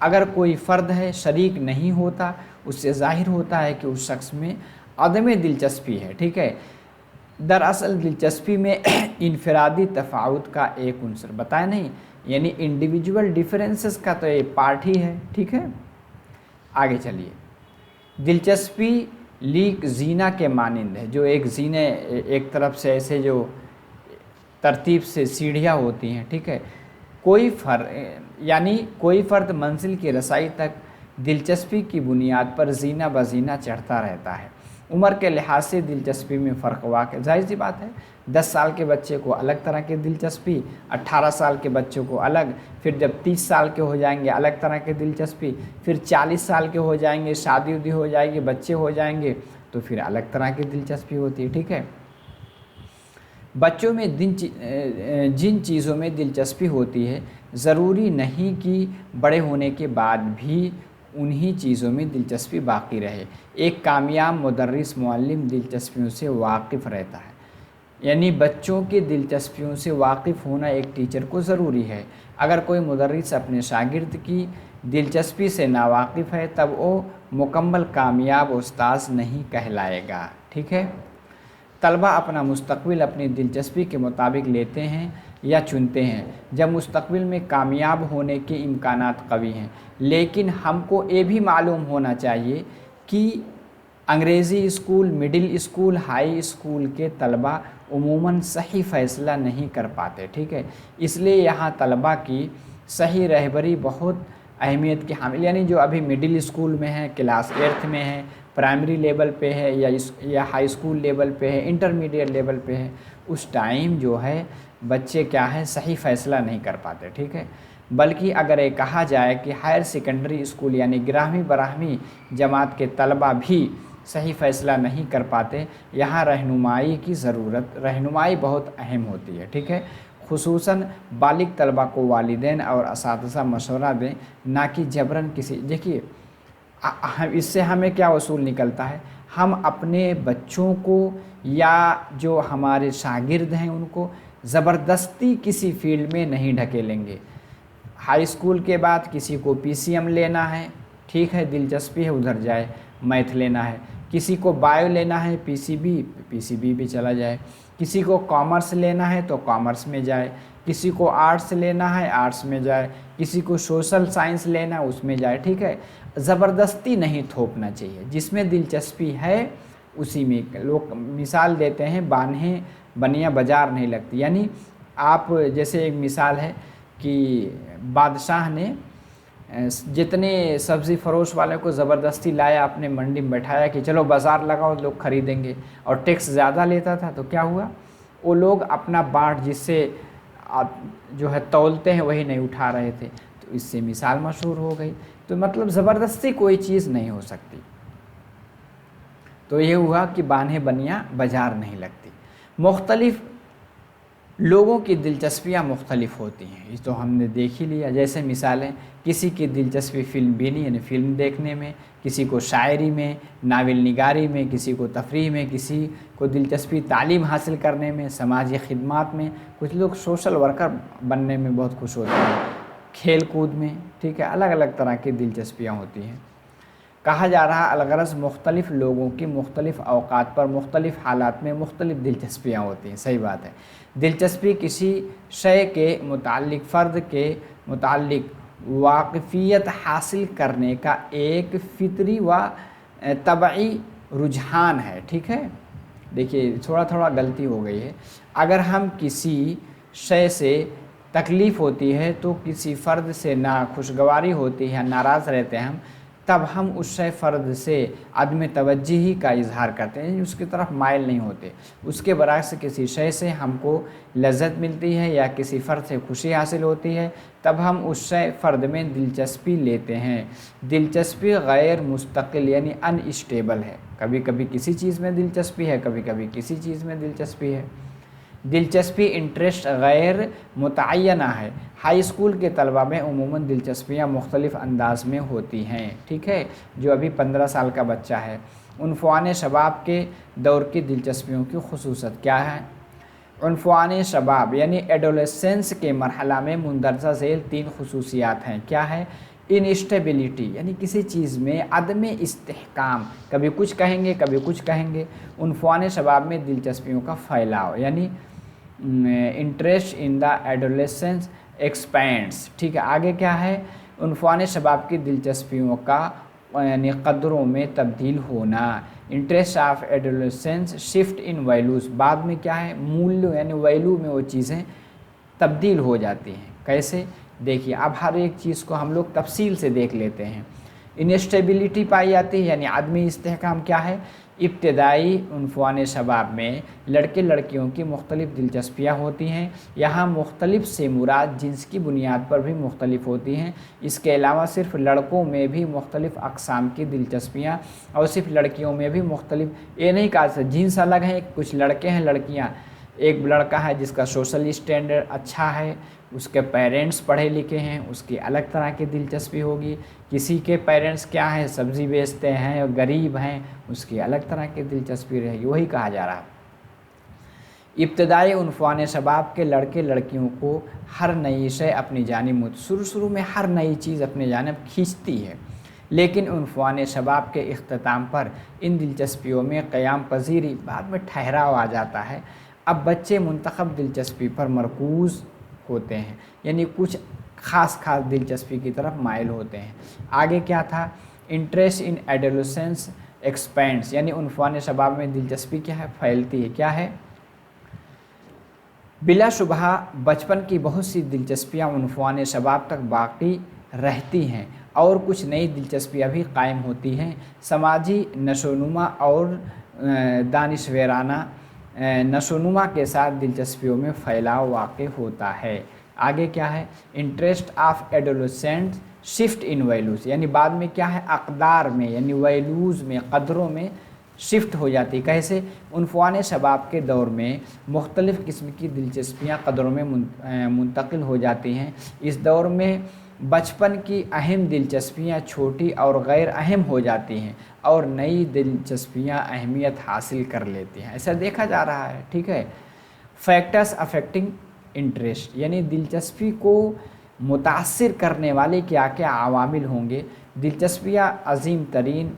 اگر کوئی فرد ہے شریک نہیں ہوتا، اس سے ظاہر ہوتا ہے کہ اس شخص میں عدم دلچسپی ہے، ٹھیک ہے۔ دراصل دلچسپی میں انفرادی تفاوت کا ایک عنصر بتایا نہیں، یعنی انڈیویجول ڈیفرنسز کا تو یہ پارٹ ہی ہے، ٹھیک ہے۔ آگے چلیے، دلچسپی لیک زینہ کے مانند ہے، جو ایک زینے ایک طرف سے ایسے جو ترتیب سے سیڑھیاں ہوتی ہیں، ٹھیک ہے۔ کوئی فرد منزل کی رسائی تک دلچسپی کی بنیاد پر زینہ بزینہ چڑھتا رہتا ہے۔ عمر کے لحاظ سے دلچسپی میں فرق واقع، ظاہر سی بات ہے، 10 سال کے بچے کو الگ طرح کی دلچسپی، 18 سال کے بچوں کو الگ، پھر جب 30 سال کے ہو جائیں گے الگ طرح کی دلچسپی، پھر 40 سال کے ہو جائیں گے، شادی ودی ہو جائے گی، بچے ہو جائیں گے، تو پھر الگ طرح کی دلچسپی ہوتی ہے، ٹھیک ہے۔ بچوں میں جن چیزوں میں دلچسپی ہوتی ہے، ضروری نہیں کہ بڑے ہونے کے بعد بھی انہی چیزوں میں دلچسپی باقی رہے۔ ایک کامیاب مدرس معلم دلچسپیوں سے واقف رہتا ہے، یعنی بچوں کی دلچسپیوں سے واقف ہونا ایک ٹیچر کو ضروری ہے۔ اگر کوئی مدرس اپنے شاگرد کی دلچسپی سے ناواقف ہے، تب وہ مکمل کامیاب استاذ نہیں کہلائے گا، ٹھیک ہے۔ طلبہ اپنا مستقبل اپنی دلچسپی کے مطابق لیتے ہیں یا چنتے ہیں جب مستقبل میں کامیاب ہونے کے امکانات قوی ہیں، لیکن ہم کو یہ بھی معلوم ہونا چاہیے کہ انگریزی school, middle school, high school کے طلبہ عموماً صحیح فیصلہ نہیں کر پاتے، ٹھیک ہے۔ اس لیے یہاں طلبہ کی صحیح رہبری بہت اہمیت کی حامل، یعنی جو ابھی مڈل اسکول میں ہے، کلاس 8 میں ہے، پرائمری لیول پہ ہے یا ہائی اسکول لیول پہ ہے، انٹرمیڈیٹ لیول پہ ہے، اس ٹائم جو ہے بچے کیا ہے صحیح فیصلہ نہیں کر پاتے، ٹھیک ہے۔ بلکہ اگر یہ کہا جائے کہ ہائر سیکنڈری اسکول یعنی 11ویں 12ویں جماعت کے طلبہ بھی صحیح فیصلہ نہیں کر پاتے، یہاں رہنمائی کی ضرورت، رہنمائی بہت اہم ہوتی ہے، ٹھیک ہے۔ خصوصاً بالغ طلبہ کو والدین اور اساتذہ مشورہ دیں، نہ کہ جبراً کسی، دیکھیے اس سے ہمیں کیا اصول نکلتا ہے، ہم اپنے بچوں کو یا جو ہمارے شاگرد ہیں ان کو زبردستی کسی فیلڈ میں نہیں ڈھکیلیں گے۔ ہائی اسکول کے بعد کسی کو پی سی ایم لینا ہے، ٹھیک ہے، دلچسپی ہے ادھر جائے، میتھ لینا ہے، کسی کو بایو لینا ہے، پی سی بی بھی چلا جائے، کسی کو کامرس لینا ہے تو کامرس میں جائے، کسی کو آرٹس لینا ہے آرٹس میں جائے، کسی کو سوشل سائنس لینا ہے اس میں جائے، ٹھیک ہے۔ زبردستی نہیں تھوپنا چاہیے، جس میں دلچسپی ہے اسی میں۔ لوگ مثال دیتے ہیں بانہیں بنیاں بازار نہیں لگتی، یعنی آپ جیسے ایک مثال ہے کہ بادشاہ نے جتنے سبزی فروش والے کو زبردستی لایا اپنے منڈی میں بیٹھایا کہ چلو بازار لگاؤ لوگ خریدیں گے، اور ٹیکس زیادہ لیتا تھا تو کیا ہوا، وہ لوگ اپنا بانٹ جس سے جو ہے تولتے ہیں وہی نہیں اٹھا رہے تھے، تو اس سے مثال مشہور ہو گئی۔ تو مطلب زبردستی کوئی چیز نہیں ہو سکتی، تو یہ ہوا کہ بانہیں بنیاں بازار نہیں لگتی۔ مختلف لوگوں کی دلچسپیاں مختلف ہوتی ہیں، یہ تو ہم نے دیکھ ہی لیا۔ جیسے مثالیں، کسی کی دلچسپی فلم بینی یعنی فلم دیکھنے میں، کسی کو شاعری میں، ناول نگاری میں، کسی کو تفریح میں، کسی کو دلچسپی تعلیم حاصل کرنے میں، سماجی خدمات میں، کچھ لوگ سوشل ورکر بننے میں بہت خوش ہوتے ہیں، کھیل کود میں، ٹھیک ہے، الگ الگ طرح کی دلچسپیاں ہوتی ہیں۔ کہا جا رہا الغرض مختلف لوگوں کی مختلف اوقات پر مختلف حالات میں مختلف دلچسپیاں ہوتی ہیں، صحیح بات ہے۔ دلچسپی کسی شے کے متعلق فرد کے متعلق واقفیت حاصل کرنے کا ایک فطری و طبعی رجحان ہے، ٹھیک ہے۔ دیکھیے تھوڑا غلطی ہو گئی ہے، اگر ہم کسی شے سے تکلیف ہوتی ہے تو کسی فرد سے ناخوشگواری ہوتی ہے، ناراض رہتے ہیں ہم، تب ہم اس شے فرد سے عدم توجہی کا اظہار کرتے ہیں، اس کی طرف مائل نہیں ہوتے۔ اس کے برعکس کسی شے سے ہم کو لذت ملتی ہے یا کسی فرد سے خوشی حاصل ہوتی ہے، تب ہم اس شے فرد میں دلچسپی لیتے ہیں۔ دلچسپی غیر مستقل یعنی ان اسٹیبل ہے، کبھی کبھی کسی چیز میں دلچسپی ہے، کبھی کبھی کسی چیز میں دلچسپی ہے۔ دلچسپی انٹرسٹ غیر متعینہ ہے۔ ہائی اسکول کے طلبہ میں عموماً دلچسپیاں مختلف انداز میں ہوتی ہیں، ٹھیک ہے۔ جو ابھی 15 سال کا بچہ ہے، عنفوان شباب کے دور کی دلچسپیوں کی خصوصیت کیا ہے؟ عنفوان شباب یعنی ایڈولیسنس کے مرحلہ میں مندرجہ ذیل 3 خصوصیات ہیں، کیا ہے؟ انسٹیبلٹی یعنی کسی چیز میں عدم استحکام، کبھی کچھ کہیں گے کبھی کچھ کہیں گے۔ عنفوان شباب میں دلچسپیوں کا پھیلاؤ یعنی interest in the adolescence expands, ٹھیک ہے۔ آگے کیا ہے؟ عنفوان شباب کی دلچسپیوں کا یعنی قدروں میں تبدیل ہونا، interest of adolescence shift in values, بعد میں کیا ہے؟ مولیو یعنی ویلو میں وہ چیزیں تبدیل ہو جاتی ہیں۔ کیسے؟ دیکھیے اب ہر ایک چیز کو ہم لوگ تفصیل سے دیکھ لیتے ہیں۔ انسٹیبلٹی پائی جاتی ہے یعنی عدمی استحکام کیا ہے؟ ابتدائی عنفوان شباب میں لڑکے لڑکیوں کی مختلف دلچسپیاں ہوتی ہیں، یہاں مختلف سے مراد جنس کی بنیاد پر بھی مختلف ہوتی ہیں۔ اس کے علاوہ صرف لڑکوں میں بھی مختلف اقسام کی دلچسپیاں اور صرف لڑکیوں میں بھی مختلف، یہ نہیں کہا جنس الگ ہیں، کچھ لڑکے ہیں لڑکیاں، ایک لڑکا ہے جس کا سوشل اسٹینڈرڈ اچھا ہے، اس کے پیرنٹس پڑھے لکھے ہیں، اس کی الگ طرح کی دلچسپی ہوگی، کسی کے پیرنٹس کیا ہیں؟ سبزی بیچتے ہیں اور غریب ہیں، اس کی الگ طرح کی دلچسپی رہے گی، وہی کہا جا رہا ہے۔ ابتدائی عنفوان شباب کے لڑکے لڑکیوں کو ہر نئی شے اپنی جانب شروع میں ہر نئی چیز اپنی جانب کھینچتی ہے، لیکن عنفوان شباب کے اختتام پر ان دلچسپیوں میں قیام پذیری، بعد میں ٹھہراؤ آ جاتا ہے۔ اب بچے منتخب دلچسپی پر مرکوز ہوتے ہیں یعنی کچھ خاص دلچسپی کی طرف مائل ہوتے ہیں۔ آگے کیا تھا؟ انٹرسٹ ان ایڈولیسنس ایکسپینڈس یعنی عنفوان شباب میں دلچسپی کیا ہے؟ پھیلتی ہے۔ کیا ہے؟ بلا شبہ بچپن کی بہت سی دلچسپیاں عنفوان شباب تک باقی رہتی ہیں اور کچھ نئی دلچسپیاں بھی قائم ہوتی ہیں۔ سماجی نشوونما اور دانشورانہ نشوونما کے ساتھ دلچسپیوں میں پھیلاؤ واقع ہوتا ہے۔ آگے کیا ہے؟ Interest of adolescent shift in values یعنی بعد میں کیا ہے؟ اقدار میں یعنی ویلوز میں، قدروں میں شفٹ ہو جاتی۔ کیسے؟ عنفوان شباب کے دور میں مختلف قسم کی دلچسپیاں قدروں میں منتقل ہو جاتی ہیں۔ اس دور میں بچپن کی اہم دلچسپیاں چھوٹی اور غیر اہم ہو جاتی ہیں اور نئی دلچسپیاں اہمیت حاصل کر لیتی ہیں، ایسا دیکھا جا رہا ہے، ٹھیک ہے۔ فیکٹرز افیکٹنگ انٹرسٹ یعنی دلچسپی کو متاثر کرنے والے کیا کیا عوامل ہوں گے؟ دلچسپیاں عظیم ترین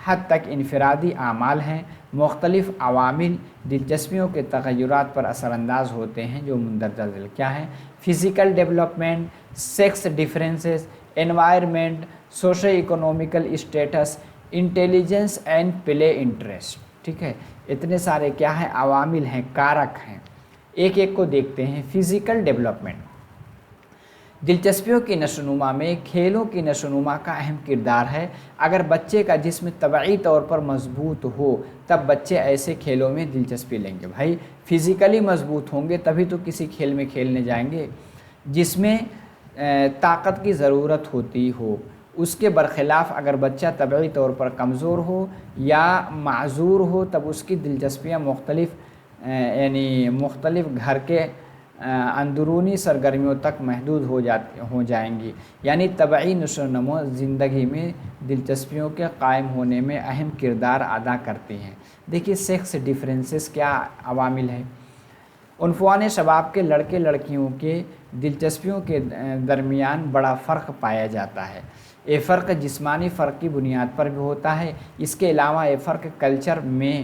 حد تک انفرادی اعمال ہیں، مختلف عوامل دلچسپیوں کے تغیرات پر اثر انداز ہوتے ہیں جو مندرجہ ذیل کیا ہیں؟ Physical development, sex differences, environment, socio economical status, intelligence and play interest, ٹھیک ہے۔ اتنے سارے کیا ہیں؟ عوامل ہیں، کارک ہیں۔ ایک ایک کو دیکھتے ہیں۔ فزیکل ڈیولپمنٹ، دلچسپیوں کی نشوونما میں کھیلوں کی نشوونما کا اہم کردار ہے۔ اگر بچے کا جسم طبعی طور پر مضبوط ہو تب بچے ایسے کھیلوں میں دلچسپی لیں گے۔ بھائی فزیکلی مضبوط ہوں گے تبھی تو کسی کھیل میں کھیلنے جائیں گے۔ جس میں طاقت کی ضرورت ہوتی ہو، اس کے برخلاف اگر بچہ طبعی طور پر کمزور ہو یا معذور ہو تب اس کی دلچسپیاں مختلف گھر کے اندرونی سرگرمیوں تک محدود ہو جائیں گی۔ یعنی طبعی نشو و نما زندگی میں دلچسپیوں کے قائم ہونے میں اہم کردار ادا کرتی ہیں۔ دیکھیے سیکس ڈیفرنسز کیا عوامل ہیں؟ عنفوان شباب کے لڑکے لڑکیوں کے دلچسپیوں کے درمیان بڑا فرق پایا جاتا ہے۔ یہ فرق جسمانی فرق کی بنیاد پر بھی ہوتا ہے، اس کے علاوہ یہ فرق کلچر میں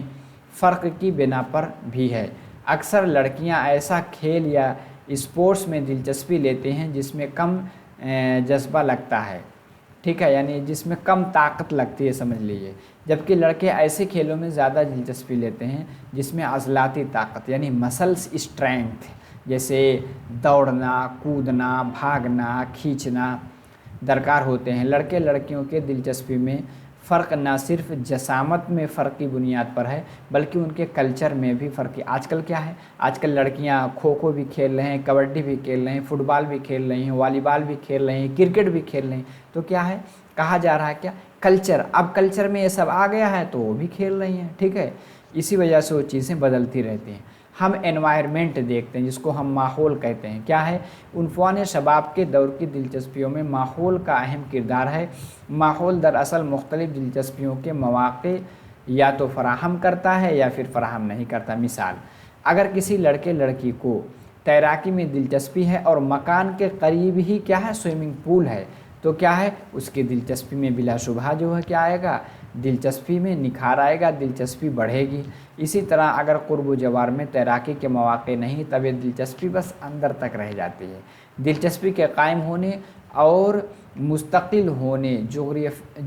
فرق کی بنا پر بھی ہے۔ اکثر لڑکیاں ایسا کھیل یا اسپورٹس میں دلچسپی لیتے ہیں جس میں کم جذبہ لگتا ہے، ٹھیک ہے، یعنی جس میں کم طاقت لگتی ہے سمجھ لیجئے، جبکہ لڑکے ایسے کھیلوں میں زیادہ دلچسپی لیتے ہیں جس میں عضلاتی طاقت یعنی مسلس اسٹرینتھ، جیسے دوڑنا، کودنا، بھاگنا، کھینچنا درکار ہوتے ہیں۔ لڑکے لڑکیوں کے دلچسپی میں فرق نہ صرف جسامت میں فرق کی بنیاد پر ہے بلکہ ان کے کلچر میں بھی فرق ہے۔ آج کل کیا ہے؟ آج کل لڑکیاں کھوکھو بھی کھیل رہے ہیں، کبڈی بھی کھیل رہے ہیں، فٹ بال بھی کھیل رہے ہیں، والی بال بھی کھیل رہے ہیں، کرکٹ بھی کھیل رہے ہیں۔ تو کیا ہے؟ کہا جا رہا ہے کیا؟ کلچر، اب کلچر میں یہ سب آ گیا ہے تو وہ بھی کھیل رہی ہیں، ٹھیک ہے۔ اسی وجہ سے وہ چیزیں بدلتی رہتی ہیں۔ ہم انوائرمنٹ دیکھتے ہیں جس کو ہم ماحول کہتے ہیں۔ کیا ہے؟ عنفوان شباب کے دور کی دلچسپیوں میں ماحول کا اہم کردار ہے۔ ماحول دراصل مختلف دلچسپیوں کے مواقع یا تو فراہم کرتا ہے یا پھر فراہم نہیں کرتا۔ مثال، اگر کسی لڑکے لڑکی کو تیراکی میں دلچسپی ہے اور مکان کے قریب ہی کیا ہے؟ سوئمنگ پول ہے، تو کیا ہے اس کی دلچسپی میں بلا شبہ جو ہے کیا آئے گا، دلچسپی میں نکھار آئے گا، دلچسپی بڑھے گی۔ اسی طرح اگر قرب و جوار میں تیراکی کے مواقع نہیں تب یہ دلچسپی بس اندر تک رہ جاتی ہے۔ دلچسپی کے قائم ہونے اور مستقل ہونے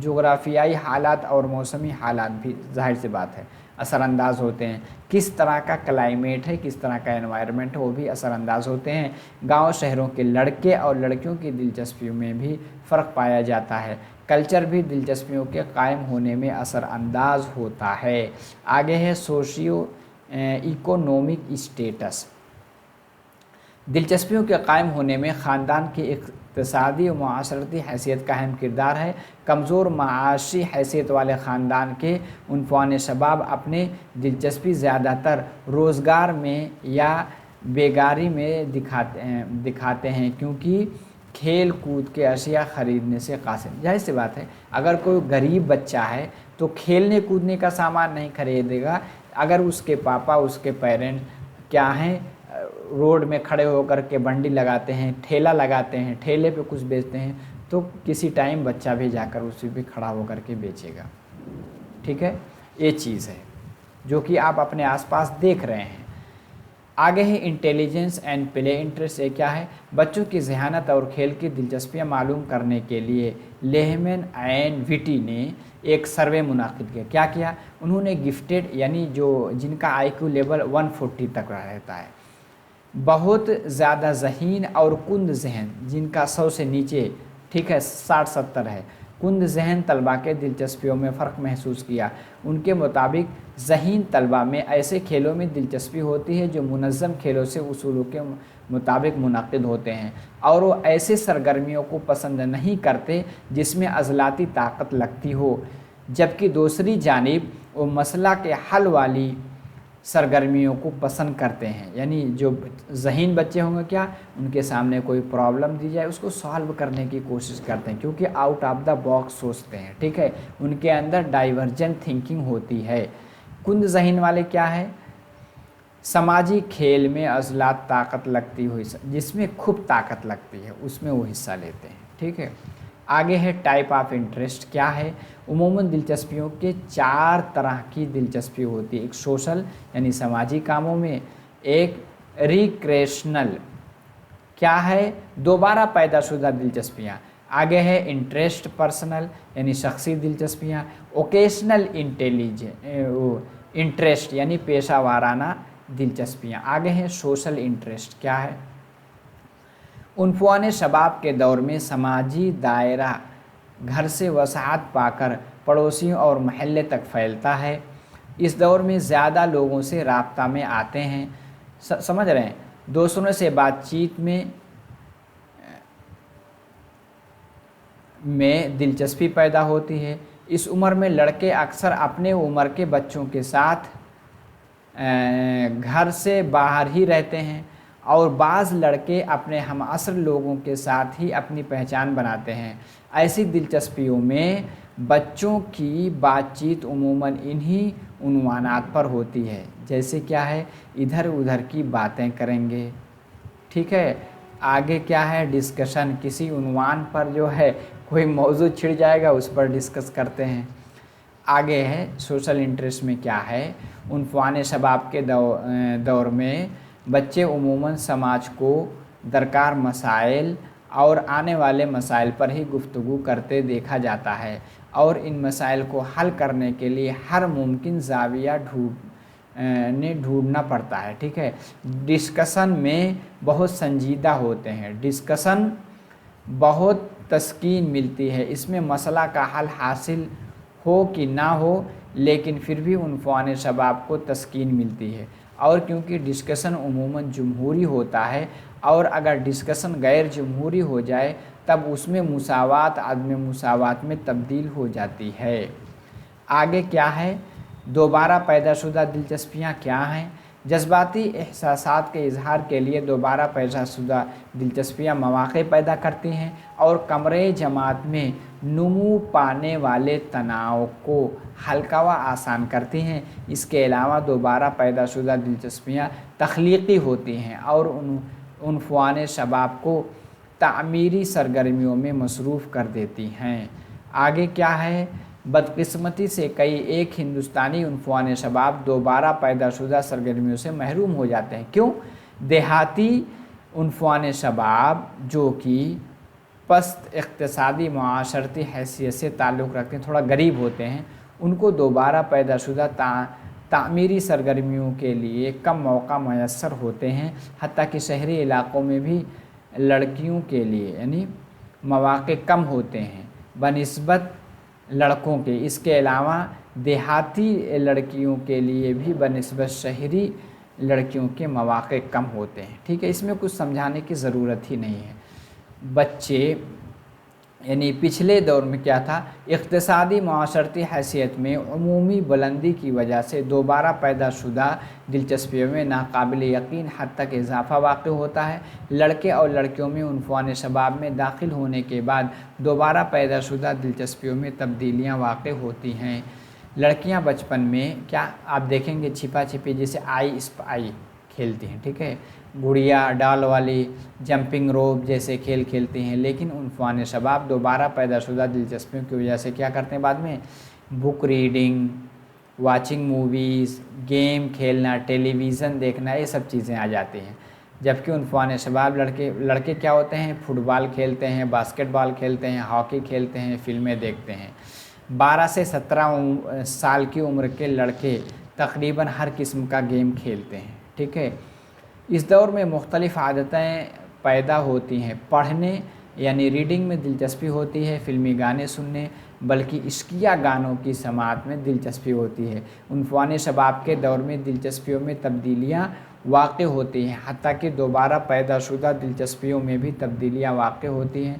جغرافیائی حالات اور موسمی حالات بھی ظاہر سی بات ہے اثر انداز ہوتے ہیں۔ کس طرح کا کلائمیٹ ہے، کس طرح کا انوائرمنٹ ہے، وہ بھی اثر انداز ہوتے ہیں۔ گاؤں شہروں کے لڑکے اور لڑکیوں کی دلچسپیوں میں بھی فرق پایا جاتا ہے۔ کلچر بھی دلچسپیوں کے قائم ہونے میں اثر انداز ہوتا ہے۔ آگے ہے سوشیو اکنومک اسٹیٹس۔ دلچسپیوں کے قائم ہونے میں خاندان کی اقتصادی و معاشرتی حیثیت کا اہم کردار ہے۔ کمزور معاشی حیثیت والے خاندان کے عنفوان شباب اپنے دلچسپی زیادہ تر روزگار میں یا بیگاری میں دکھاتے ہیں کیونکہ کھیل کود کے اشیاء خریدنے سے قاصر۔ ظاہر سی بات ہے اگر کوئی غریب بچہ ہے تو کھیلنے کودنے کا سامان نہیں خریدے گا۔ اگر اس کے پاپا، اس کے پیرنٹ کیا ہیں، روڈ میں کھڑے ہو کر کے بنڈی لگاتے ہیں، ٹھیلا لگاتے ہیں، ٹھیلے پہ کچھ بیچتے ہیں، تو کسی ٹائم بچہ بھی جا کر اسی پہ کھڑا ہو کر کے بیچے گا۔ ٹھیک ہے، یہ چیز ہے جو کہ آپ اپنے آس پاس دیکھ رہے ہیں۔ آگے ہے انٹیلیجنس اینڈ پلے انٹرسٹ۔ یہ کیا ہے؟ بچوں کی ذہانت اور کھیل کی دلچسپیاں معلوم کرنے کے لیے لیہمن اینڈ وٹی نے ایک سروے منعقد کیا۔ کیا کیا؟ انہوں نے گفٹیڈ یعنی جن کا آئی کیو لیول 140 تک رہتا ہے، بہت زیادہ ذہین اور کند ذہن جن کا 100 سے نیچے، ٹھیک ہے 60-70 ہے، کند ذہن طلباء کے دلچسپیوں میں فرق محسوس کیا۔ ان کے مطابق ذہین طلباء میں ایسے کھیلوں میں دلچسپی ہوتی ہے جو منظم کھیلوں سے اصولوں کے مطابق منعقد ہوتے ہیں، اور وہ ایسے سرگرمیوں کو پسند نہیں کرتے جس میں عضلاتی طاقت لگتی ہو، جبکہ دوسری جانب وہ مسئلہ کے حل والی سرگرمیوں کو پسند کرتے ہیں۔ یعنی جو ذہین بچے ہوں گے کیا، ان کے سامنے کوئی پرابلم دی جائے اس کو سالو کرنے کی کوشش کرتے ہیں کیونکہ آؤٹ آف دا باکس سوچتے ہیں۔ ٹھیک ہے، ان کے اندر ڈائیورجنٹ تھنکنگ ہوتی ہے۔ کند ذہین والے کیا ہے؟ سماجی کھیل میں عضلات طاقت لگتی ہوئی، جس میں خوب طاقت لگتی ہے اس میں وہ حصہ لیتے ہیں۔ ٹھیک ہے، آگے ہے ٹائپ آف انٹرسٹ۔ کیا ہے؟ عموماً دلچسپیوں کے 4 طرح کی دلچسپی ہوتی ہے۔ ایک سوشل یعنی سماجی کاموں میں، ایک ریکریشنل کیا ہے؟ دوبارہ پیدا شدہ دلچسپیاں۔ آگے ہے انٹرسٹ پرسنل یعنی شخصی دلچسپیاں۔ اوکیشنل انٹرسٹ یعنی پیشہ وارانہ دلچسپیاں۔ آگے ہے سوشل انٹرسٹ۔ کیا ہے؟ عنفوان شباب کے دور میں سماجی دائرہ گھر سے وسعت پا کر پڑوسیوں اور محلے تک پھیلتا ہے۔ اس دور میں زیادہ لوگوں سے رابطہ میں آتے ہیں، سمجھ رہے ہیں، دوسروں سے بات چیت میں دلچسپی پیدا ہوتی ہے۔ اس عمر میں لڑکے اکثر اپنے عمر کے بچوں کے ساتھ گھر سے باہر ہی رہتے ہیں، اور بعض لڑکے اپنے ہم عصر لوگوں کے ساتھ ہی اپنی پہچان بناتے ہیں۔ ایسی دلچسپیوں میں بچوں کی بات چیت عموماً انہی عنوانات پر ہوتی ہے، جیسے کیا ہے؟ ادھر ادھر کی باتیں کریں گے۔ ٹھیک ہے، آگے کیا ہے؟ ڈسکشن، کسی عنوان پر جو ہے کوئی موضوع چھڑ جائے گا اس پر ڈسکس کرتے ہیں۔ آگے ہے سوشل انٹرسٹ میں کیا ہے؟ عنفوان شباب کے دور میں بچے عموماً سماج کو درکار مسائل اور آنے والے مسائل پر ہی گفتگو کرتے دیکھا جاتا ہے، اور ان مسائل کو حل کرنے کے لیے ہر ممکن زاویہ ڈھونڈنا پڑتا ہے۔ ٹھیک ہے، ڈسکشن میں بہت سنجیدہ ہوتے ہیں، ڈسکشن بہت تسکین ملتی ہے، اس میں مسئلہ کا حل حاصل ہو کہ نہ ہو لیکن پھر بھی عنفوان شباب کو تسکین ملتی ہے، اور کیونکہ ڈسکشن عموماً جمہوری ہوتا ہے، اور اگر ڈسکشن غیر جمہوری ہو جائے تب اس میں مساوات عدم مساوات میں تبدیل ہو جاتی ہے۔ آگے کیا ہے؟ دوبارہ پیدا شدہ دلچسپیاں کیا ہیں؟ جذباتی احساسات کے اظہار کے لیے دوبارہ پیدا شدہ دلچسپیاں مواقع پیدا کرتی ہیں اور کمرے جماعت میں نمو پانے والے تناؤ کو ہلکا و آسان کرتی ہیں۔ اس کے علاوہ دوبارہ پیدا شدہ دلچسپیاں تخلیقی ہوتی ہیں اور عنفوان شباب کو تعمیری سرگرمیوں میں مصروف کر دیتی ہیں۔ آگے کیا ہے؟ بدقسمتی سے کئی ایک ہندوستانی عنفوان شباب دوبارہ پیدا شدہ سرگرمیوں سے محروم ہو جاتے ہیں۔ کیوں؟ دیہاتی عنفوان شباب جو کہ پست اقتصادی معاشرتی حیثیت سے تعلق رکھتے ہیں، تھوڑا غریب ہوتے ہیں، ان کو دوبارہ پیدا شدہ تعمیری سرگرمیوں کے لیے کم موقع میسر ہوتے ہیں، حتیٰ کہ شہری علاقوں میں بھی لڑکیوں کے لیے یعنی مواقع کم ہوتے ہیں بنسبت لڑکوں کے۔ اس کے علاوہ دیہاتی لڑکیوں کے لیے بھی بنسبت شہری لڑکیوں کے مواقع کم ہوتے ہیں۔ ٹھیک ہے، اس میں کچھ سمجھانے کی ضرورت ہی نہیں ہے۔ بچے یعنی پچھلے دور میں کیا تھا؟ اقتصادی معاشرتی حیثیت میں عمومی بلندی کی وجہ سے دوبارہ پیدا شدہ دلچسپیوں میں ناقابل یقین حد تک اضافہ واقع ہوتا ہے۔ لڑکے اور لڑکیوں میں عنفوان شباب میں داخل ہونے کے بعد دوبارہ پیدا شدہ دلچسپیوں میں تبدیلیاں واقع ہوتی ہیں۔ لڑکیاں بچپن میں کیا آپ دیکھیں گے چھپا چھپی جیسے آئی اسپائی کھیلتی ہیں، ٹھیک ہے، گڑیا ڈال والی جمپنگ روپ جیسے کھیل کھیلتی ہیں، لیکن عنفوان شباب دوبارہ پیدا شدہ دلچسپیوں کی وجہ سے کیا کرتے ہیں بعد میں؟ Book reading, watching movies, game کھیلنا، ٹیلی ویژن دیکھنا، یہ سب چیزیں آ جاتی ہیں۔ جبکہ عنفوان شباب لڑکے کیا ہوتے ہیں؟ فٹ بال کھیلتے ہیں، باسکٹ بال کھیلتے ہیں، ہاکی کھیلتے ہیں، فلمیں دیکھتے ہیں۔ 12 سے 17 سال کی عمر کے لڑکے تقریباً ہر قسم کا گیم کھیلتے ہیں، ٹھیک ہے۔ اس دور میں مختلف عادتیں پیدا ہوتی ہیں۔ پڑھنے یعنی ریڈنگ میں دلچسپی ہوتی ہے، فلمی گانے سننے بلکہ عشقیہ گانوں کی سماعت میں دلچسپی ہوتی ہے۔ عنفوان شباب کے دور میں دلچسپیوں میں تبدیلیاں واقع ہوتی ہیں، حتیٰ کہ دوبارہ پیدا شدہ دلچسپیوں میں بھی تبدیلیاں واقع ہوتی ہیں۔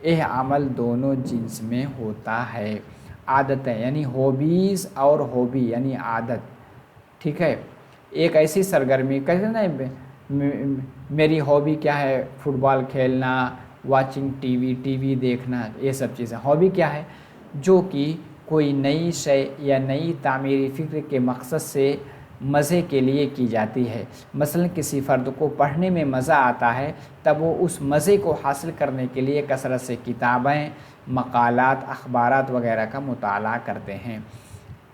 یہ عمل دونوں جنس میں ہوتا ہے۔ عادتیں یعنی ہابیز اور ہابی یعنی عادت، ٹھیک ہے۔ ایک ایسی سرگرمی کہتے ہیں نا، میری ہابی کیا ہے؟ فٹ بال کھیلنا، واچنگ ٹی وی دیکھنا، یہ سب چیزیں۔ ہابی کیا ہے؟ جو کہ کوئی نئی شے یا نئی تعمیری فکر کے مقصد سے مزے کے لیے کی جاتی ہے۔ مثلا کسی فرد کو پڑھنے میں مزہ آتا ہے، تب وہ اس مزے کو حاصل کرنے کے لیے کثرت سے کتابیں، مقالات، اخبارات وغیرہ کا مطالعہ کرتے ہیں۔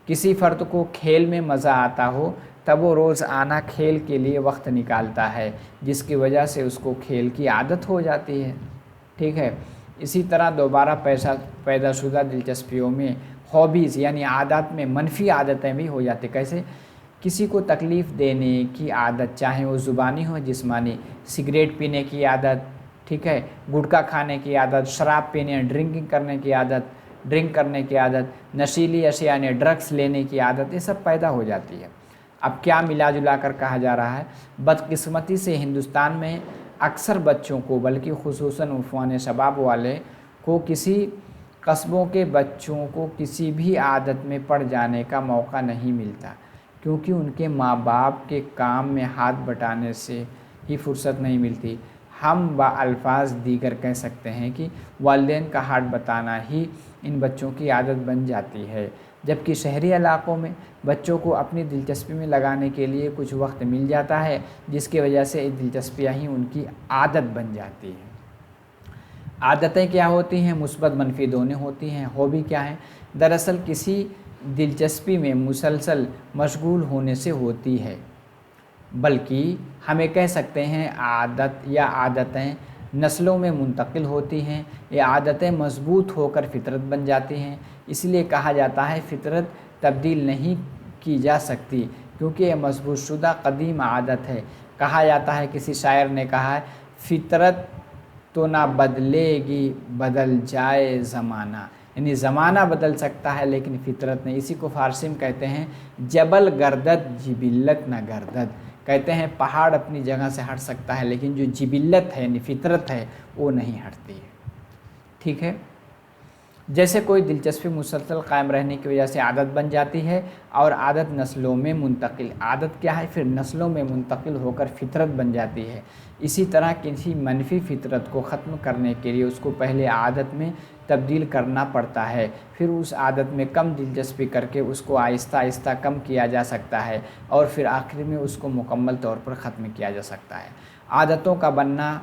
کسی فرد کو کھیل میں مزہ آتا ہو، تب وہ روزانہ کھیل کے لیے وقت نکالتا ہے، جس کی وجہ سے اس کو کھیل کی عادت ہو جاتی ہے، ٹھیک ہے۔ اسی طرح دوبارہ پیدا شدہ دلچسپیوں میں ہابیز یعنی عادات میں منفی عادتیں بھی ہو جاتی۔ کیسے؟ کسی کو تکلیف دینے کی عادت، چاہے وہ زبانی ہو جسمانی، سگریٹ پینے کی عادت، ٹھیک ہے، گٹکا کھانے کی عادت، شراب پینے ڈرنک کرنے کی عادت، نشیلی اشیاء یعنی ڈرگس لینے کی عادت، یہ سب پیدا ہو جاتی ہے۔ اب کیا ملا جلا کر کہا جا رہا ہے؟ بدقسمتی سے ہندوستان میں اکثر بچوں کو بلکہ خصوصاً عنفوان شباب والے کو کسی قصبوں کے بچوں کو کسی بھی عادت میں پڑ جانے کا موقع نہیں ملتا، کیونکہ ان کے ماں باپ کے کام میں ہاتھ بٹانے سے ہی فرصت نہیں ملتی۔ ہم الفاظ دیگر کہہ سکتے ہیں کہ والدین کا ہاتھ بٹانا ہی ان بچوں کی عادت بن جاتی ہے، جبکہ شہری علاقوں میں بچوں کو اپنی دلچسپی میں لگانے کے لیے کچھ وقت مل جاتا ہے، جس کی وجہ سے دلچسپیاں ہی ان کی عادت بن جاتی ہیں۔ عادتیں کیا ہوتی ہیں؟ مثبت منفی دونوں ہوتی ہیں۔ ہابی کیا ہے؟ دراصل کسی دلچسپی میں مسلسل مشغول ہونے سے ہوتی ہے، بلکہ ہمیں کہہ سکتے ہیں عادت یا عادتیں نسلوں میں منتقل ہوتی ہیں۔ یہ عادتیں مضبوط ہو کر فطرت بن جاتی ہیں، اس لیے کہا جاتا ہے فطرت تبدیل نہیں کی جا سکتی، کیونکہ یہ مضبوط شدہ قدیم عادت ہے۔ کہا جاتا ہے، کسی شاعر نے کہا ہے، فطرت تو نہ بدلے گی بدل جائے زمانہ، یعنی زمانہ بدل سکتا ہے لیکن فطرت نہیں۔ اسی کو فارسی میں کہتے ہیں جبل گردد جبلت نہ گردد، کہتے ہیں پہاڑ اپنی جگہ سے ہٹ سکتا ہے لیکن جو جبلت ہے یعنی فطرت ہے وہ نہیں ہٹتی ہے، ٹھیک ہے۔ جیسے کوئی دلچسپی مسلسل قائم رہنے کی وجہ سے عادت بن جاتی ہے، اور عادت نسلوں میں منتقل، عادت کیا ہے؟ پھر نسلوں میں منتقل ہو کر فطرت بن جاتی ہے۔ اسی طرح کسی منفی فطرت کو ختم کرنے کے لیے اس کو پہلے عادت میں تبدیل کرنا پڑتا ہے، پھر اس عادت میں کم دلچسپی کر کے اس کو آہستہ آہستہ کم کیا جا سکتا ہے، اور پھر آخر میں اس کو مکمل طور پر ختم کیا جا سکتا ہے۔ عادتوں کا بننا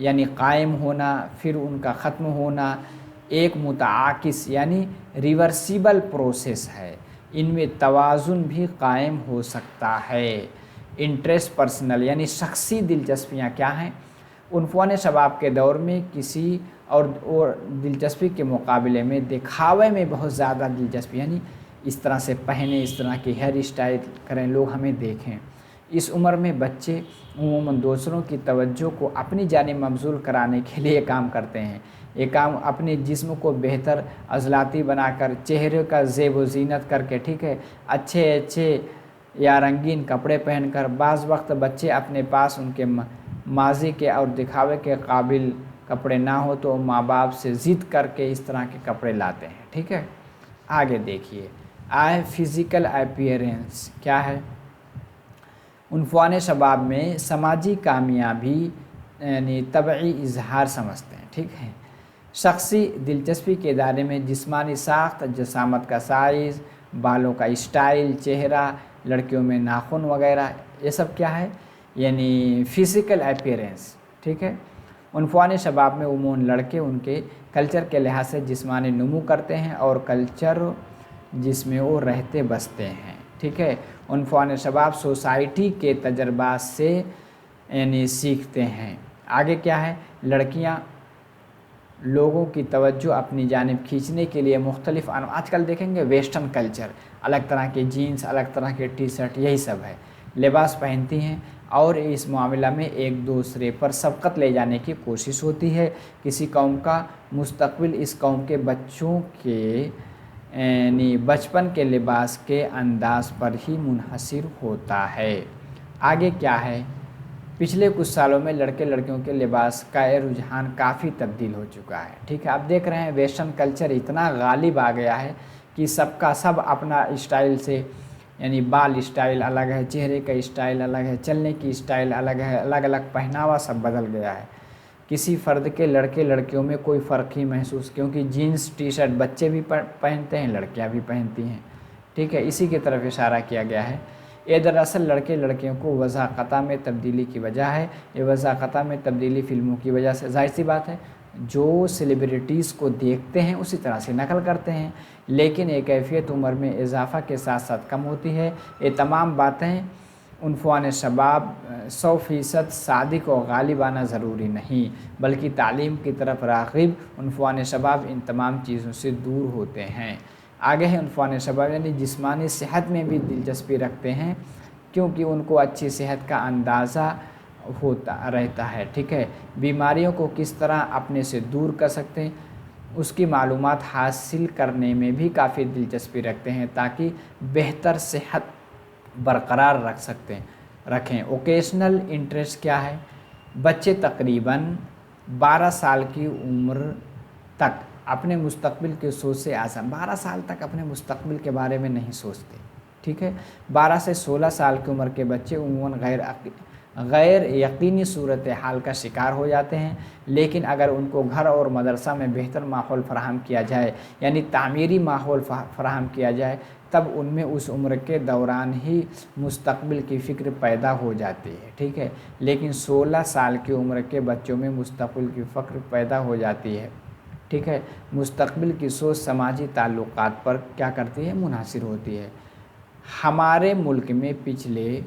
یعنی قائم ہونا پھر ان کا ختم ہونا ایک متعاکس یعنی ریورسیبل پروسیس ہے، ان میں توازن بھی قائم ہو سکتا ہے۔ انٹرسٹ پرسنل یعنی شخصی دلچسپیاں کیا ہیں؟ عنفوان شباب کے دور میں کسی اور دلچسپی کے مقابلے میں دکھاوے میں بہت زیادہ دلچسپی، یعنی اس طرح سے پہنیں، اس طرح کی ہیئر اسٹائل کریں، لوگ ہمیں دیکھیں۔ اس عمر میں بچے عموماً دوسروں کی توجہ کو اپنی جانب مبذول کرانے کے لیے کام کرتے ہیں۔ یہ کام اپنے جسم کو بہتر عضلاتی بنا کر، چہرے کا زیب و زینت کر کے، ٹھیک ہے، اچھے یا رنگین کپڑے پہن کر۔ بعض وقت بچے اپنے پاس ان کے ماضی کے اور دکھاوے کے قابل کپڑے نہ ہو تو ماں باپ سے ضد کر کے اس طرح کے کپڑے لاتے ہیں، ٹھیک ہے۔ آگے دیکھیے فزیکل اپیئرنس کیا ہے؟ عنفوان شباب میں سماجی کامیابی یعنی طبعی اظہار سمجھتے ہیں، ٹھیک ہے۔ شخصی دلچسپی کے دائرے میں جسمانی ساخت، جسامت کا سائز، بالوں کا اسٹائل، چہرہ، لڑکیوں میں ناخن وغیرہ، یہ سب کیا ہے؟ یعنی فزیکل اپیئرنس، ٹھیک ہے۔ عنفوان شباب میں عموماً لڑکے ان کے کلچر کے لحاظ سے جسمانی نمو کرتے ہیں اور کلچر جس میں وہ رہتے بستے ہیں، ٹھیک ہے۔ عنفوان شباب سوسائٹی کے تجربات سے یعنی سیکھتے ہیں۔ آگے کیا ہے؟ لڑکیاں لوگوں کی توجہ اپنی جانب کھینچنے کے لیے مختلف آج کل دیکھیں گے ویسٹرن کلچر، الگ طرح کے جینس، الگ طرح کے ٹی شرٹ، یہی سب ہے، لباس پہنتی ہیں اور اس معاملہ میں ایک دوسرے پر سبقت لے جانے کی کوشش ہوتی ہے۔ کسی قوم کا مستقبل اس قوم کے بچوں کے یعنی بچپن کے لباس کے انداز پر ہی منحصر ہوتا ہے۔ آگے کیا ہے؟ پچھلے کچھ سالوں میں لڑکے لڑکیوں کے لباس کا رجحان کافی تبدیل ہو چکا ہے، ٹھیک ہے۔ آپ دیکھ رہے ہیں ویسٹرن کلچر اتنا غالب آ گیا ہے کہ سب کا سب اپنا اسٹائل سے، یعنی بال اسٹائل الگ ہے، چہرے کا اسٹائل الگ ہے، چلنے کی اسٹائل الگ ہے، الگ الگ پہناوا سب بدل گیا ہے۔ کسی فرد کے لڑکے لڑکیوں میں کوئی فرق ہی محسوس، کیونکہ جینس ٹی شرٹ بچے بھی پہنتے ہیں، لڑکیاں بھی پہنتی ہیں، ٹھیک ہے، اسی کی طرف اشارہ کیا گیا ہے۔ یہ دراصل لڑکے لڑکیوں کو وضاحت میں تبدیلی کی وجہ ہے۔ یہ وضاحت میں تبدیلی فلموں کی وجہ سے، ظاہر سی بات ہے، جو سیلیبریٹیز کو دیکھتے ہیں اسی طرح سے نقل کرتے ہیں، لیکن یہ کیفیت عمر میں اضافہ کے ساتھ ساتھ کم ہوتی ہے۔ یہ تمام باتیں عنفوان شباب 100% صادق و غالبانہ ضروری نہیں، بلکہ تعلیم کی طرف راغب عنفوان شباب ان تمام چیزوں سے دور ہوتے ہیں۔ آگے ہے عنفوان شباب یعنی جسمانی صحت میں بھی دلچسپی رکھتے ہیں، کیونکہ ان کو اچھی صحت کا اندازہ ہوتا رہتا ہے، ٹھیک ہے۔ بیماریوں کو کس طرح اپنے سے دور کر سکتے ہیں اس کی معلومات حاصل کرنے میں بھی کافی دلچسپی رکھتے ہیں، تاکہ بہتر صحت برقرار رکھیں۔ اوکیشنل انٹرسٹ کیا ہے؟ بچے تقریباً 12 سال کی عمر تک اپنے مستقبل کی سوچ سے 12 سال تک اپنے مستقبل کے بارے میں نہیں سوچتے، ٹھیک ہے۔ 12 سے 16 سال کی عمر کے بچے عموماً غیر یقینی صورتحال کا شکار ہو جاتے ہیں، لیکن اگر ان کو گھر اور مدرسہ میں بہتر ماحول فراہم کیا جائے، یعنی تعمیری ماحول فراہم کیا جائے، تب ان میں اس عمر کے دوران ہی مستقبل کی فکر پیدا ہو جاتی ہے، ٹھیک ہے۔ لیکن 16 سال کی عمر کے بچوں میں مستقبل کی فکر پیدا ہو جاتی ہے، ٹھیک ہے۔ مستقبل کی سوچ سماجی تعلقات پر کیا کرتی ہے؟ منحصر ہوتی ہے۔ ہمارے ملک میں پچھلے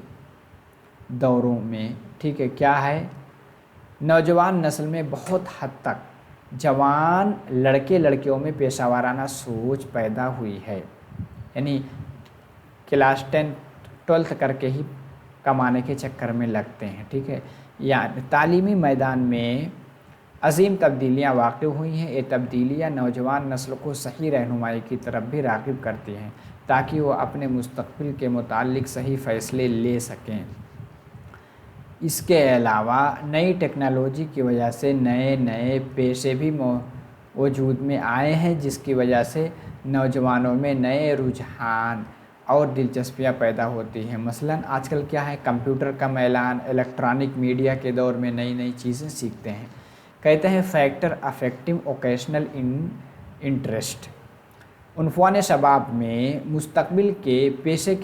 دوروں میں، ٹھیک ہے، کیا ہے؟ نوجوان نسل میں بہت حد تک جوان لڑکے لڑکیوں میں پیشہ ورانہ سوچ پیدا ہوئی ہے، یعنی کلاس 10 12 کر کے ہی کمانے کے چکر میں لگتے ہیں، ٹھیک ہے۔ یعنی تعلیمی میدان میں عظیم تبدیلیاں واقع ہوئی ہیں۔ یہ تبدیلیاں نوجوان نسل کو صحیح رہنمائی کی طرف بھی راغب کرتی ہیں، تاکہ وہ اپنے مستقبل کے متعلق صحیح فیصلے لے سکیں۔ اس کے علاوہ نئی ٹیکنالوجی کی وجہ سے نئے پیشے بھی وجود میں آئے ہیں، جس کی وجہ سے نوجوانوں میں نئے رجحان اور دلچسپیاں پیدا ہوتی ہیں۔ مثلاً آج کل کیا ہے؟ کمپیوٹر کا میلان، الیکٹرانک میڈیا کے دور میں نئی چیزیں سیکھتے ہیں۔ کہتے ہیں فیکٹر افیکٹنگ اوکیشنل انٹرسٹ۔ عنفوان شباب میں مستقبل کے پیشے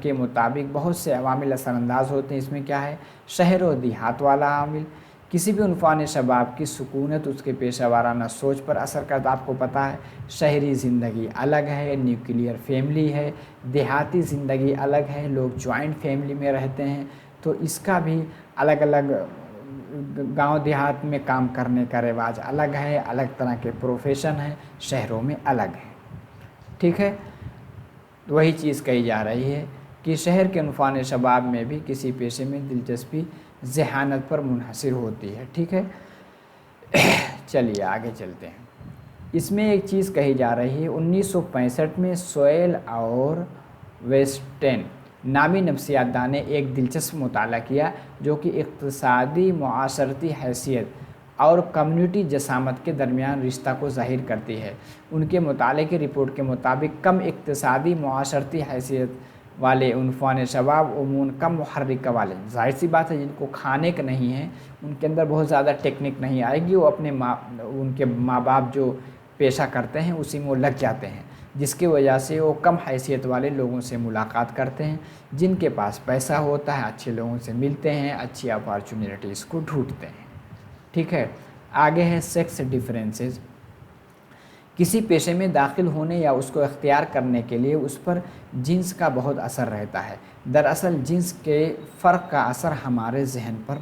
کے مطابق بہت سے عوامل اثر انداز ہوتے ہیں۔ اس میں کیا ہے؟ شہر و دیہات والا عامل، کسی بھی عنفوان شباب کی سکونت اس کے پیشہ وارانہ سوچ پر اثر کرتا. آپ کو پتہ ہے شہری زندگی الگ ہے، نیوکلیئر فیملی ہے، دیہاتی زندگی الگ ہے، لوگ جوائنٹ فیملی میں رہتے ہیں، تو اس کا بھی الگ الگ گاؤں دیہات میں کام کرنے کا رواج الگ ہے، الگ طرح کے پروفیشن ہیں، شہروں میں الگ ہے. ٹھیک ہے، وہی چیز کہی جا رہی ہے کہ شہر کے عنفوان شباب میں بھی کسی پیشے میں دلچسپی ذہانت پر منحصر ہوتی ہے. ٹھیک ہے، چلیے آگے چلتے ہیں. اس میں ایک چیز کہی جا رہی ہے 1965 میں سوئیل اور ویسٹین نامی نفسیات داں نے ایک دلچسپ مطالعہ کیا جو کہ اقتصادی معاشرتی حیثیت اور کمیونٹی جسامت کے درمیان رشتہ کو ظاہر کرتی ہے. ان کے مطالعے کی رپورٹ کے مطابق کم اقتصادی معاشرتی حیثیت والے عنفوان شباب عموماً کم محرکہ والے، ظاہر سی بات ہے جن کو کھانے کا نہیں ہے، ان کے اندر بہت زیادہ ٹیکنک نہیں آئے گی، وہ اپنے ان کے ماں باپ جو پیشہ کرتے ہیں اسی میں وہ لگ جاتے ہیں، جس کی وجہ سے وہ کم حیثیت والے لوگوں سے ملاقات کرتے ہیں. جن کے پاس پیسہ ہوتا ہے اچھے لوگوں سے ملتے ہیں، اچھی اپارچونیٹیز کو ڈھونڈتے ہیں. ٹھیک ہے، آگے ہے سیکس ڈیفرنسز. کسی پیشے میں داخل ہونے یا اس کو اختیار کرنے کے لیے اس پر جنس کا بہت اثر رہتا ہے. دراصل جنس کے فرق کا اثر ہمارے ذہن پر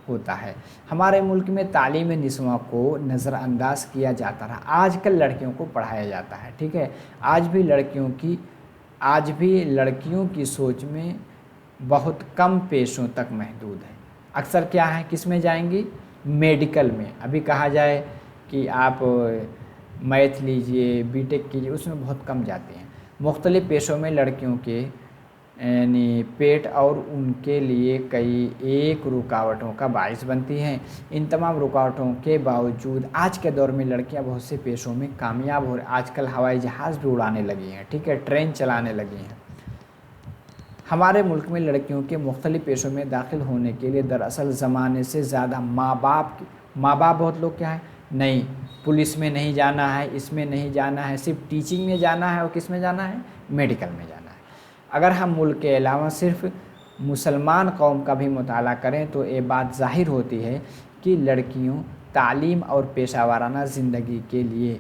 ہوتا ہے. ہمارے ملک میں تعلیم نسواں کو نظر انداز کیا جاتا رہا. آج کل لڑکیوں کو پڑھایا جاتا ہے. ٹھیک ہے، آج بھی لڑکیوں کی سوچ میں بہت کم پیشوں تک محدود ہے. اکثر کیا ہے، کس میں جائیں گی؟ میڈیکل میں. ابھی کہا جائے کہ آپ میتھ لیجئے، بی ٹیک کیجئے، اس میں بہت کم جاتے ہیں. مختلف پیشوں میں لڑکیوں کے یعنی پیٹ اور ان کے لیے کئی ایک رکاوٹوں کا باعث بنتی ہیں. ان تمام رکاوٹوں کے باوجود آج کے دور میں لڑکیاں بہت سے پیشوں میں کامیاب ہو رہی ہیں. آج کل ہوائی جہاز بھی اڑانے لگی ہیں. ٹھیک ہے، ٹرین چلانے لگی ہیں. ہمارے ملک میں لڑکیوں کے مختلف پیشوں میں داخل ہونے کے لیے دراصل زمانے سے زیادہ ماں باپ بہت لوگ کیا ہے، نہیں پولیس میں نہیں جانا ہے، اس میں نہیں جانا ہے، صرف ٹیچنگ میں جانا ہے، اور کس میں جانا ہے؟ میڈیکل میں جانا ہے. اگر ہم ملک کے علاوہ صرف مسلمان قوم کا بھی مطالعہ کریں تو یہ بات ظاہر ہوتی ہے کہ لڑکیوں تعلیم اور پیشہ وارانہ زندگی کے لیے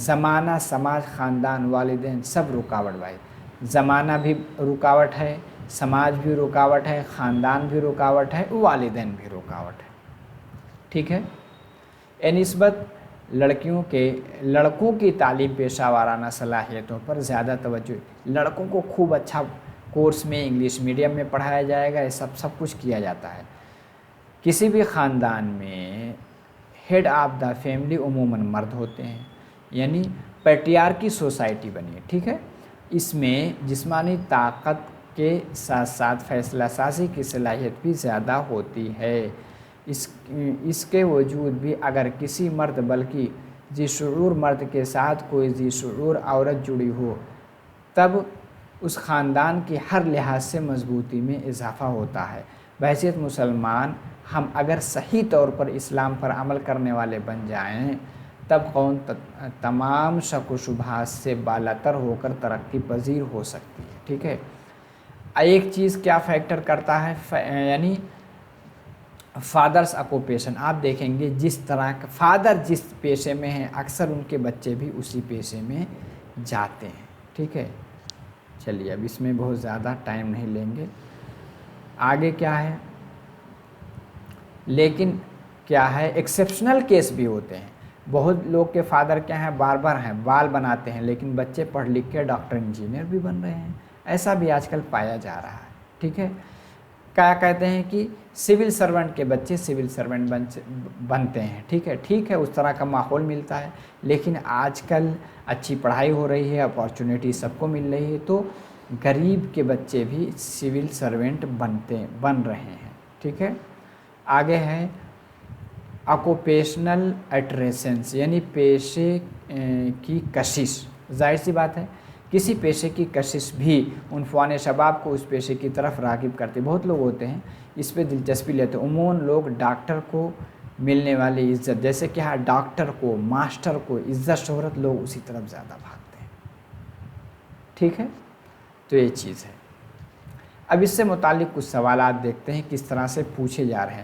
زمانہ، سماج، خاندان، والدین سب رکاوٹ بھائی. زمانہ بھی رکاوٹ ہے، سماج بھی رکاوٹ ہے، خاندان بھی رکاوٹ ہے، والدین بھی رکاوٹ ہے. ٹھیک ہے، نسبت لڑکوں کی تعلیم پیشہ وارانہ صلاحیتوں پر زیادہ توجہ. لڑکوں کو خوب اچھا کورس میں انگلش میڈیم میں پڑھایا جائے گا، یہ سب کچھ کیا جاتا ہے. کسی بھی خاندان میں ہیڈ آف دا فیملی عموماً مرد ہوتے ہیں، یعنی پیٹریارکی سوسائٹی بنی ہے. ٹھیک ہے، اس میں جسمانی طاقت کے ساتھ ساتھ فیصلہ سازی کی صلاحیت بھی زیادہ ہوتی ہے. اس کے وجود بھی اگر کسی مرد بلکہ ذی شعور مرد کے ساتھ کوئی ذی شعور عورت جڑی ہو تب اس خاندان کی ہر لحاظ سے مضبوطی میں اضافہ ہوتا ہے. بحیثیت مسلمان ہم اگر صحیح طور پر اسلام پر عمل کرنے والے بن جائیں تب قوم تمام شک و شبہات سے بالاتر ہو کر ترقی پذیر ہو سکتی ہے. ٹھیک ہے، ایک چیز کیا فیکٹر کرتا ہے، یعنی فادرز آکوپیشن. آپ دیکھیں گے جس طرح کا فادر جس پیشے میں ہیں اکثر ان کے بچے بھی اسی پیشے میں جاتے ہیں. ٹھیک ہے، چلیے اب اس میں بہت زیادہ ٹائم نہیں لیں گے. آگے کیا ہے، لیکن کیا ہے ایکسیپشنل کیس بھی ہوتے ہیں. بہت لوگ کے فادر کیا ہیں، باربر ہیں، بال بناتے ہیں، لیکن بچے پڑھ لکھ کے ڈاکٹر انجینئر بھی بن رہے ہیں. ایسا بھی آج کل پایا جا رہا ہے. ٹھیک ہے، کیا کہتے ہیں کہ سول سرونٹ کے بچے سول سرونٹ بنتے ہیں. ٹھیک ہے، اس طرح کا ماحول ملتا ہے، لیکن آج کل اچھی پڑھائی ہو رہی ہے، اپارچونیٹی سب کو مل رہی ہے، تو غریب کے بچے بھی سول سرونٹ بن رہے ہیں. ٹھیک ہے، آگے ہے آکوپیشنل اٹریشنس، یعنی پیشے کی کشش. ظاہر سی بات ہے کسی پیشے کی کشش بھی عنفوان شباب کو اس پیشے کی طرف راغب کرتی. بہت لوگ ہوتے ہیں اس پہ دلچسپی لیتے ہیں. عموماً لوگ ڈاکٹر کو ملنے والی عزت، جیسے کہ ہاں ڈاکٹر کو، ماسٹر کو عزت شہرت، لوگ اسی طرف زیادہ بھاگتے ہیں. ٹھیک ہے، تو یہ چیز ہے. اب اس سے متعلق کچھ سوالات دیکھتے ہیں کس طرح سے پوچھے جا رہے ہیں.